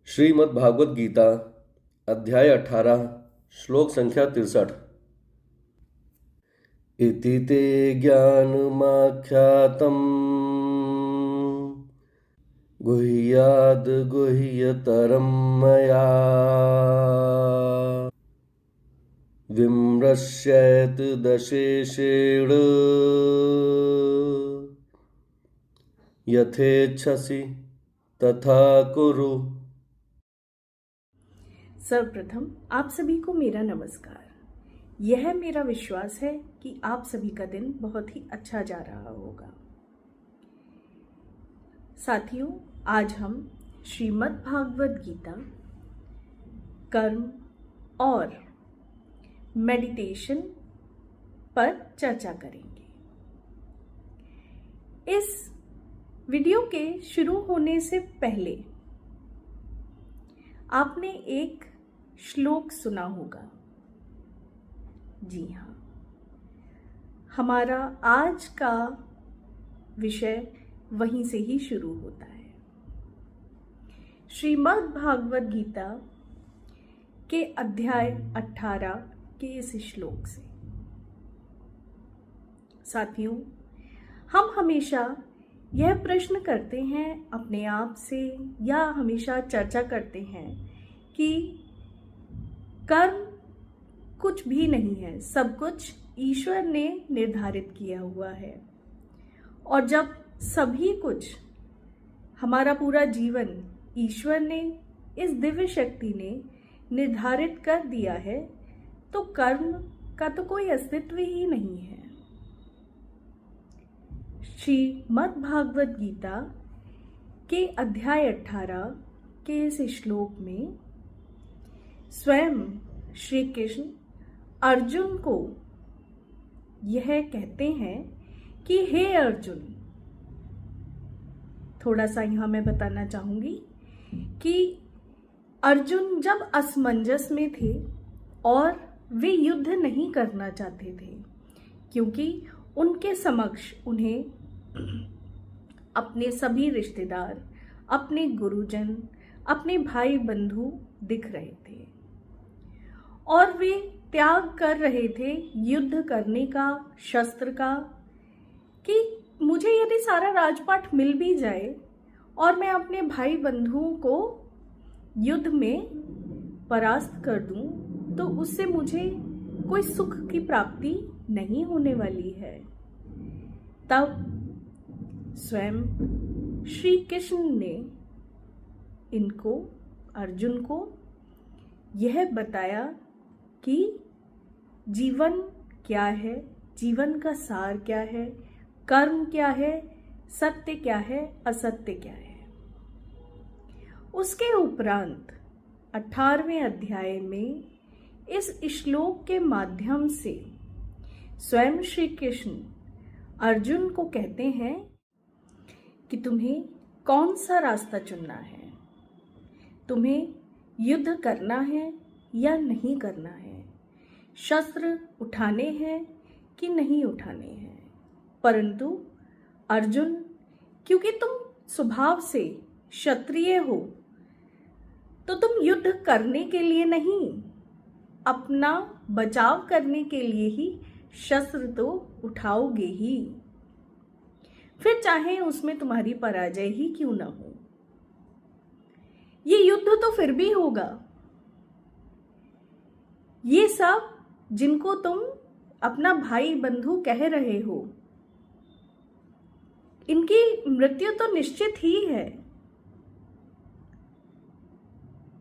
श्रीमद् भागवत गीता अध्याय 18 श्लोक संख्या 63। इति ते ज्ञानमाख्यातं गुह्याद् गुह्यतरं मया विमृश्येत दशेषेण यथेच्छसि तथा कुरु। सर्वप्रथम आप सभी को मेरा नमस्कार। यह मेरा विश्वास है कि आप सभी का दिन बहुत ही अच्छा जा रहा होगा। साथियों, आज हम श्रीमद् भागवत गीता कर्म और मेडिटेशन पर चर्चा करेंगे। इस वीडियो के शुरू होने से पहले आपने एक श्लोक सुना होगा। जी हाँ, हमारा आज का विषय वहीं से ही शुरू होता है। श्रीमद् भागवत गीता के अध्याय 18 के इस श्लोक से। साथियों, हम हमेशा यह प्रश्न करते हैं अपने आप से, या हमेशा चर्चा करते हैं कि कर्म कुछ भी नहीं है, सब कुछ ईश्वर ने निर्धारित किया हुआ है। और जब सभी कुछ, हमारा पूरा जीवन ईश्वर ने, इस दिव्य शक्ति ने निर्धारित कर दिया है, तो कर्म का तो कोई अस्तित्व ही नहीं है। श्रीमद् भागवत गीता के अध्याय 18 के इस श्लोक में स्वयं श्री कृष्ण अर्जुन को यह कहते हैं कि हे अर्जुन, थोड़ा सा यहाँ मैं बताना चाहूंगी कि अर्जुन जब असमंजस में थे और वे युद्ध नहीं करना चाहते थे, क्योंकि उनके समक्ष उन्हें अपने सभी रिश्तेदार, अपने गुरुजन, अपने भाई बंधु दिख रहे थे और वे त्याग कर रहे थे युद्ध करने का, शस्त्र का, कि मुझे यदि सारा राजपाट मिल भी जाए और मैं अपने भाई बंधुओं को युद्ध में परास्त कर दूं, तो उससे मुझे कोई सुख की प्राप्ति नहीं होने वाली है। तब स्वयं श्री कृष्ण ने इनको, अर्जुन को, यह बताया कि जीवन क्या है, जीवन का सार क्या है, कर्म क्या है, सत्य क्या है, असत्य क्या है। उसके उपरांत 18वें अध्याय में इस श्लोक के माध्यम से स्वयं श्री कृष्ण अर्जुन को कहते हैं कि तुम्हें कौन सा रास्ता चुनना है, तुम्हें युद्ध करना है या नहीं करना है, शस्त्र उठाने हैं कि नहीं उठाने हैं। परंतु अर्जुन, क्योंकि तुम स्वभाव से क्षत्रिय हो, तो तुम युद्ध करने के लिए नहीं, अपना बचाव करने के लिए ही शस्त्र तो उठाओगे ही, फिर चाहे उसमें तुम्हारी पराजय ही क्यों न हो। ये युद्ध तो फिर भी होगा। ये सब जिनको तुम अपना भाई बंधु कह रहे हो, इनकी मृत्यु तो निश्चित ही है।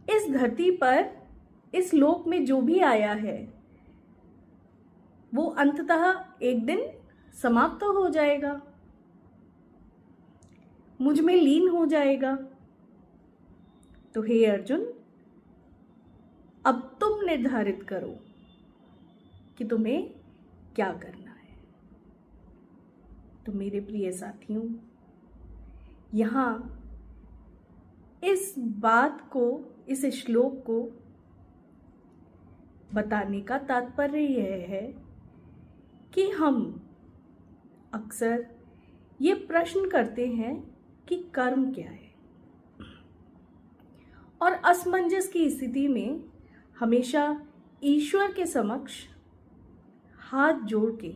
इस धरती पर, इस लोक में जो भी आया है, वो अंततः एक दिन समाप्त तो हो जाएगा, मुझ में लीन हो जाएगा। तो हे अर्जुन, अब तुम निर्धारित करो कि तुम्हें क्या करना है। तो मेरे प्रिय साथियों, यहाँ इस बात को, इस श्लोक को बताने का तात्पर्य यह है कि हम अक्सर ये प्रश्न करते हैं कि कर्म क्या है, और असमंजस की स्थिति में हमेशा ईश्वर के समक्ष हाथ जोड़ के,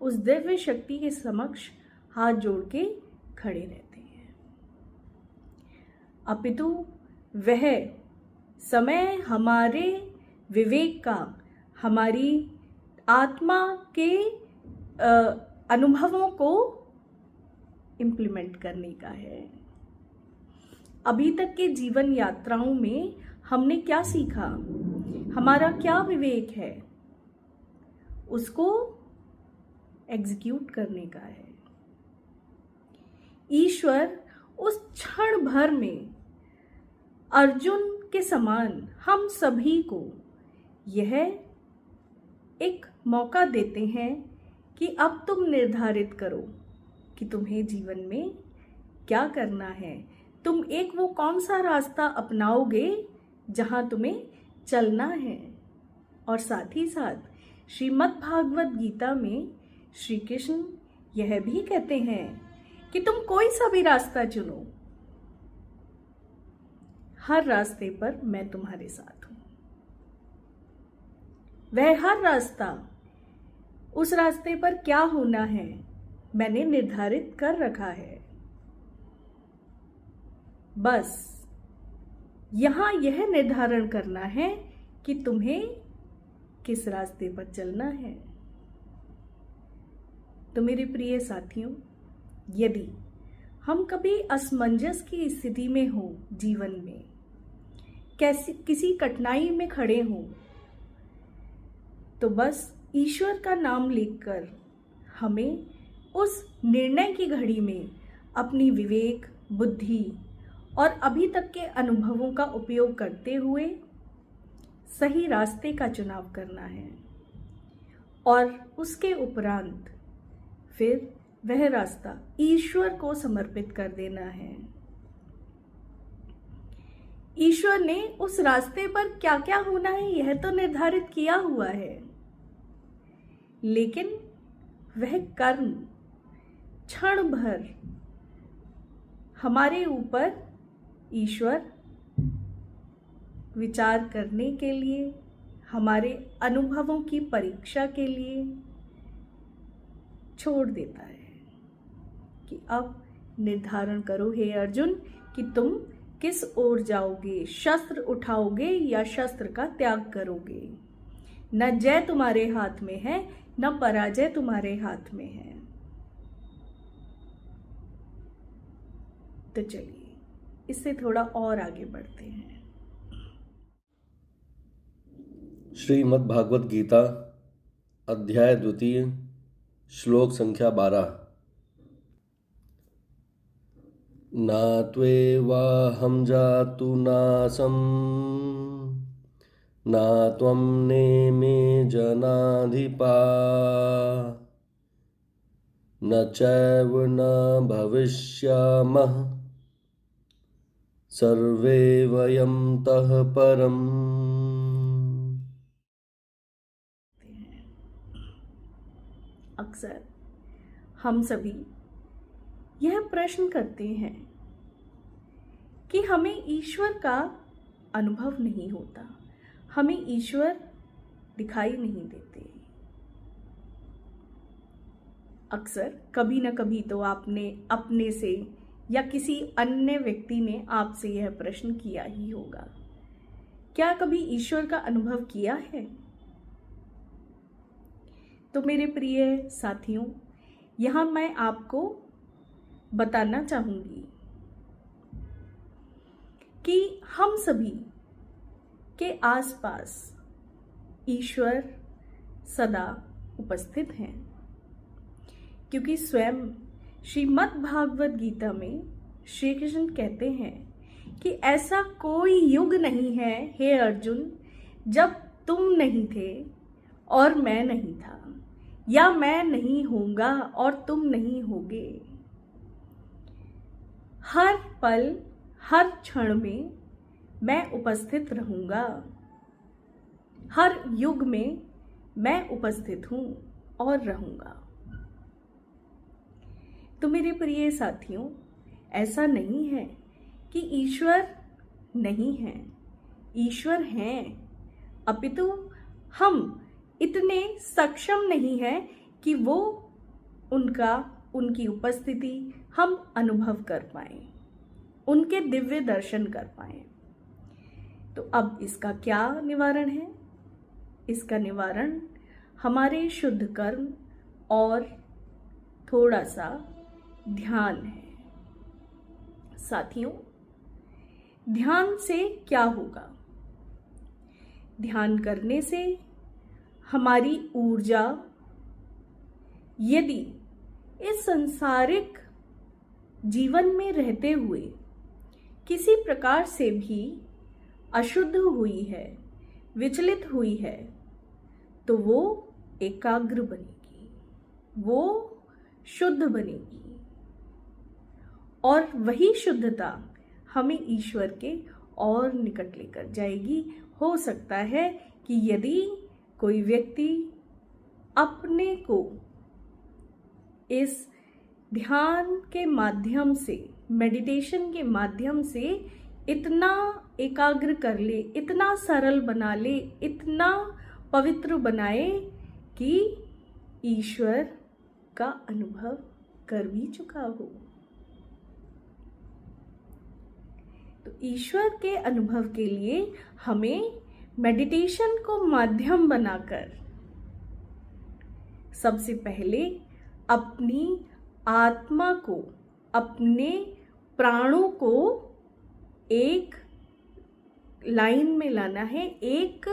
उस दिव्य शक्ति के समक्ष हाथ जोड़ के खड़े रहते हैं। अपितु वह समय हमारे विवेक का, हमारी आत्मा के अनुभवों को इम्प्लीमेंट करने का है। अभी तक के जीवन यात्राओं में हमने क्या सीखा, हमारा क्या विवेक है, उसको एग्जीक्यूट करने का है। ईश्वर उस क्षण भर में अर्जुन के समान हम सभी को यह एक मौका देते हैं कि अब तुम निर्धारित करो कि तुम्हें जीवन में क्या करना है। तुम एक वो कौन सा रास्ता अपनाओगे जहां तुम्हें चलना है। और साथ ही साथ श्रीमद् भागवत गीता में श्री कृष्ण यह भी कहते हैं कि तुम कोई सा भी रास्ता चुनो, हर रास्ते पर मैं तुम्हारे साथ हूं। वह हर रास्ता, उस रास्ते पर क्या होना है मैंने निर्धारित कर रखा है। बस यहां यह निर्धारण करना है कि तुम्हें किस रास्ते पर चलना है। तो मेरे प्रिय साथियों, यदि हम कभी असमंजस की स्थिति में हो, जीवन में किसी कठिनाई में खड़े हो, तो बस ईश्वर का नाम लेकर हमें उस निर्णय की घड़ी में अपनी विवेक, बुद्धि और अभी तक के अनुभवों का उपयोग करते हुए सही रास्ते का चुनाव करना है। और उसके उपरांत फिर वह रास्ता ईश्वर को समर्पित कर देना है। ईश्वर ने उस रास्ते पर क्या क्या होना है यह तो निर्धारित किया हुआ है, लेकिन वह कर्म क्षण भर हमारे ऊपर ईश्वर विचार करने के लिए, हमारे अनुभवों की परीक्षा के लिए छोड़ देता है कि अब निर्धारण करो हे अर्जुन कि तुम किस ओर जाओगे, शस्त्र उठाओगे या शस्त्र का त्याग करोगे। न जय तुम्हारे हाथ में है, न पराजय तुम्हारे हाथ में है। तो चलिए इससे थोड़ा और आगे बढ़ते हैं। श्रीमद् भागवत गीता अध्याय 2 श्लोक संख्या 12। न त्वेवाहं जातु नासं न त्वं नेमे जनाधिपा न चैव न भविष्यामः सर्वे वयं तः परम्। अक्सर हम सभी यह प्रश्न करते हैं कि हमें ईश्वर का अनुभव नहीं होता, हमें ईश्वर दिखाई नहीं देते। अक्सर कभी न कभी तो आपने अपने से या किसी अन्य व्यक्ति ने आपसे यह प्रश्न किया ही होगा, क्या कभी ईश्वर का अनुभव किया है? तो मेरे प्रिय साथियों, यहाँ मैं आपको बताना चाहूंगी कि हम सभी के आसपास ईश्वर सदा उपस्थित हैं, क्योंकि स्वयं श्रीमद् भागवत गीता में श्री कृष्ण कहते हैं कि ऐसा कोई युग नहीं है हे अर्जुन जब तुम नहीं थे और मैं नहीं था, या मैं नहीं होऊंगा और तुम नहीं होगे। हर पल हर क्षण में मैं उपस्थित रहूंगा, हर युग में मैं उपस्थित हूं और रहूंगा। तो मेरे प्रिय साथियों, ऐसा नहीं है कि ईश्वर नहीं हैं, ईश्वर हैं, अपितु हम इतने सक्षम नहीं हैं कि वो उनकी उपस्थिति हम अनुभव कर पाएं, उनके दिव्य दर्शन कर पाएं। तो अब इसका क्या निवारण है? इसका निवारण हमारे शुद्ध कर्म और थोड़ा सा ध्यान है। साथियों, ध्यान से क्या होगा? ध्यान करने से हमारी ऊर्जा यदि इस सांसारिक जीवन में रहते हुए किसी प्रकार से भी अशुद्ध हुई है, विचलित हुई है, तो वो एकाग्र बनेगी, वो शुद्ध बनेगी और वही शुद्धता हमें ईश्वर के और निकट लेकर जाएगी। हो सकता है कि यदि कोई व्यक्ति अपने को इस ध्यान के माध्यम से, मेडिटेशन के माध्यम से इतना एकाग्र कर ले, इतना सरल बना ले, इतना पवित्र बनाए कि ईश्वर का अनुभव कर भी चुका हो। तो ईश्वर के अनुभव के लिए हमें मेडिटेशन को माध्यम बनाकर सबसे पहले अपनी आत्मा को, अपने प्राणों को एक लाइन में लाना है, एक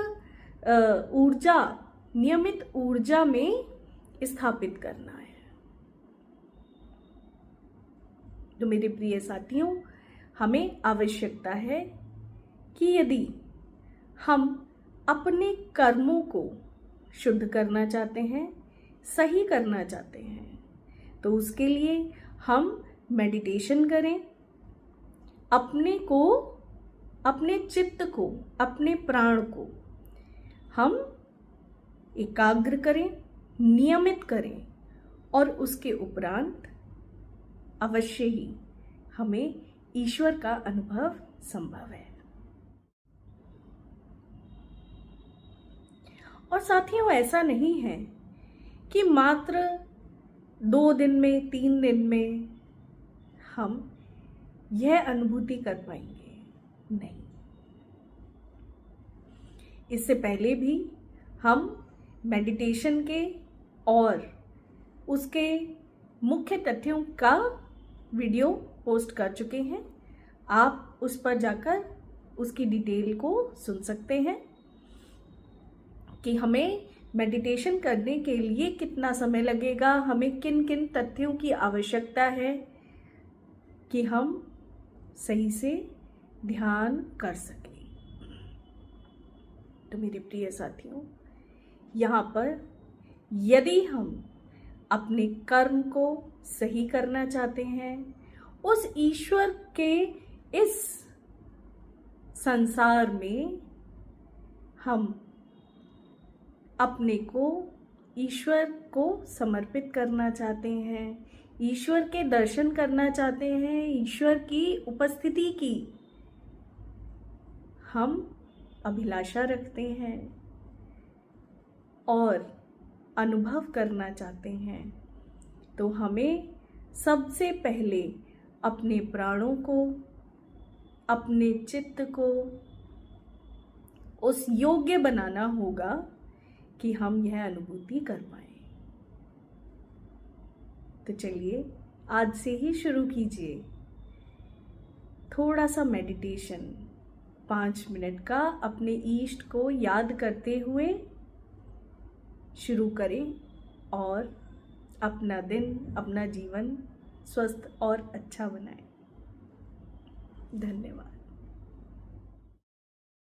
ऊर्जा, नियमित ऊर्जा में स्थापित करना है। तो मेरे प्रिय साथियों, हमें आवश्यकता है कि यदि हम अपने कर्मों को शुद्ध करना चाहते हैं, सही करना चाहते हैं, तो उसके लिए हम मेडिटेशन करें, अपने को, अपने चित्त को, अपने प्राण को हम एकाग्र करें, नियमित करें और उसके उपरांत अवश्य ही हमें ईश्वर का अनुभव संभव है। और साथियों, ऐसा नहीं है कि मात्र 2 दिन में, 3 दिन में हम यह अनुभूति कर पाएंगे, नहीं। इससे पहले भी हम मेडिटेशन के और उसके मुख्य तथ्यों का वीडियो पोस्ट कर चुके हैं। आप उस पर जाकर उसकी डिटेल को सुन सकते हैं कि हमें मेडिटेशन करने के लिए कितना समय लगेगा, हमें किन किन तथ्यों की आवश्यकता है कि हम सही से ध्यान कर सकें। तो मेरे प्रिय साथियों, यहाँ पर यदि हम अपने कर्म को सही करना चाहते हैं, उस ईश्वर के इस संसार में हम अपने को ईश्वर को समर्पित करना चाहते हैं, ईश्वर के दर्शन करना चाहते हैं, ईश्वर की उपस्थिति की हम अभिलाषा रखते हैं और अनुभव करना चाहते हैं, तो हमें सबसे पहले अपने प्राणों को, अपने चित्त को उस योग्य बनाना होगा कि हम यह अनुभूति कर पाए। तो चलिए आज से ही शुरू कीजिए थोड़ा सा मेडिटेशन, 5 मिनट का अपने ईष्ट को याद करते हुए शुरू करें और अपना दिन, अपना जीवन स्वस्थ और अच्छा बनाएं। धन्यवाद।